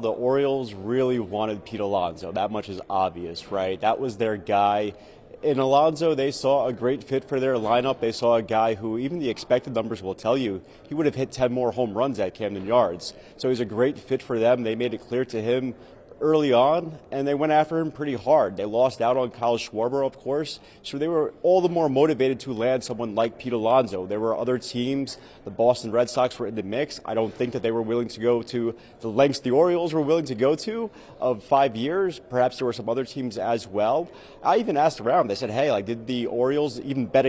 The Orioles really wanted Pete Alonso. That much is obvious, right? That was their guy. In Alonso, they saw a great fit for their lineup. They saw a guy who, even the expected numbers will tell you, he would have hit 10 more home runs at Camden Yards. So he's a great fit for them. They made it clear to him early on, and they went after him pretty hard. They lost out on Kyle Schwarber, of course, so they were all the more motivated to land someone like Pete Alonso. There were other teams. The Boston Red Sox were in the mix. I don't think that they were willing to go to the lengths the Orioles were willing to go to of 5 years. Perhaps there were some other teams as well. I even asked around. They said, hey, like, did the Orioles even bid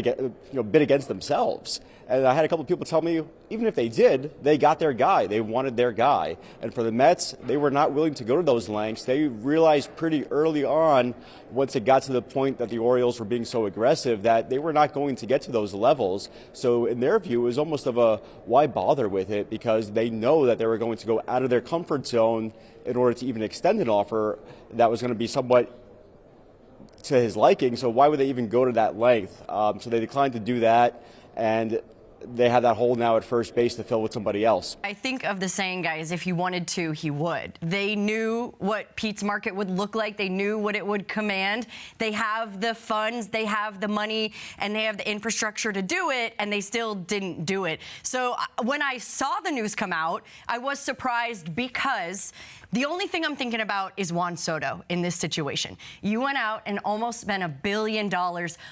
against themselves? And I had a couple of people tell me, even if they did, they got their guy. They wanted their guy. And for the Mets, they were not willing to go to those lengths. They realized pretty early on, once it got to the point that the Orioles were being so aggressive, that they were not going to get to those levels. So in their view, it was almost of a why bother with it, because they know that they were going to go out of their comfort zone in order to even extend an offer that was going to be somewhat to his liking. So why would they even go to that length? So they declined to do that, and they have that hole now at first base to fill with somebody else. I think of the saying, guys, if he wanted to, he would. They knew what Pete's market would look like. They knew what it would command. They have the funds, they have the money, and they have the infrastructure to do it, and they still didn't do it. So when I saw the news come out, I was surprised, because the only thing I'm thinking about is Juan Soto in this situation. You went out and almost spent $1 billion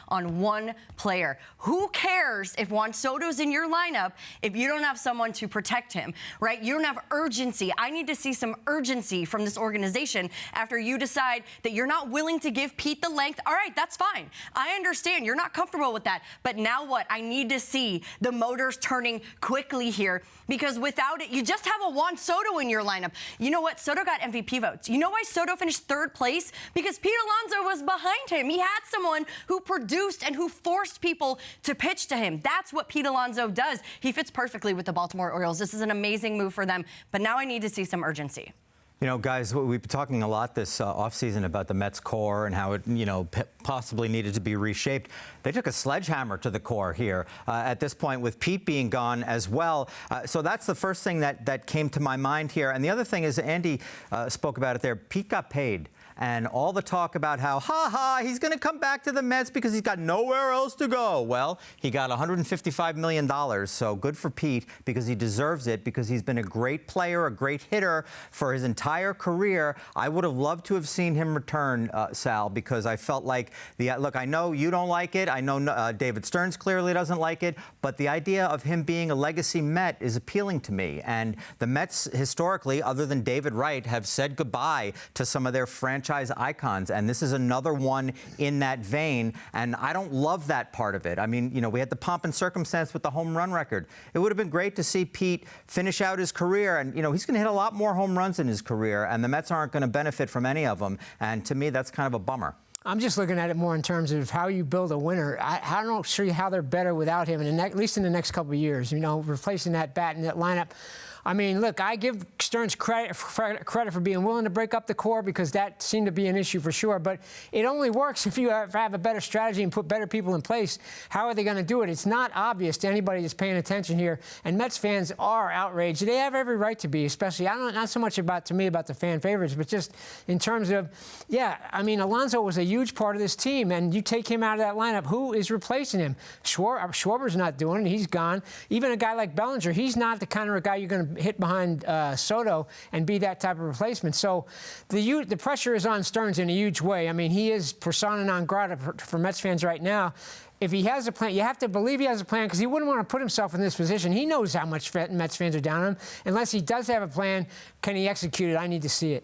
on one player. Who cares if Juan Soto's in your lineup if you don't have someone to protect him, right? You don't have urgency. I need to see some urgency from this organization after you decide that you're not willing to give Pete the length. All right, that's fine. I understand you're not comfortable with that. But now what? I need to see the motors turning quickly here, because without it, you just have a Juan Soto in your lineup. You know what? Soto got MVP votes. You know why Soto finished third place? Because Pete Alonso was behind him. He had someone who produced and who forced people to pitch to him. That's what Pete Alonso does. He fits perfectly with the Baltimore Orioles. This is an amazing move for them. But now I need to see some urgency. You know, guys, we've been talking a lot this offseason about the Mets core and how it, you know, possibly needed to be reshaped. They took a sledgehammer to the core here at this point, with Pete being gone as well. So that's the first thing that came to my mind here. And the other thing is, Andy spoke about it there, Pete got paid. And all the talk about how, he's going to come back to the Mets because he's got nowhere else to go. Well, he got $155 million, so good for Pete, because he deserves it, because he's been a great player, a great hitter for his entire career. I would have loved to have seen him return, Sal, because I felt like, look, I know you don't like it. I know David Stearns clearly doesn't like it. But the idea of him being a legacy Met is appealing to me. And the Mets, historically, other than David Wright, have said goodbye to some of their franchise icons, and this is another one in that vein, and I don't love that part of it. I mean, you know, we had the pomp and circumstance with the home run record. It would have been great to see Pete finish out his career, and, you know, he's going to hit a lot more home runs in his career, and the Mets aren't going to benefit from any of them, and to me, that's kind of a bummer. I'm just looking at it more in terms of how you build a winner. I don't see how they're better without him, at least in the next couple of years, you know, replacing that bat in that lineup. I mean, look, I give Stearns credit for being willing to break up the core, because that seemed to be an issue for sure. But it only works if you have a better strategy and put better people in place. How are they going to do it? It's not obvious to anybody that's paying attention here. And Mets fans are outraged. They have every right to be, especially, not so much about the fan favorites, but just in terms of, yeah, I mean, Alonso was a huge part of this team, and you take him out of that lineup, who is replacing him? Schwarber's not doing it. He's gone. Even a guy like Bellinger, he's not the kind of guy you're going to hit behind Soto and be that type of replacement. So the pressure is on Stearns in a huge way. I mean, he is persona non grata for Mets fans right now. If he has a plan, you have to believe he has a plan, because he wouldn't want to put himself in this position. He knows how much Mets fans are down on him. Unless he does have a plan, can he execute it? I need to see it.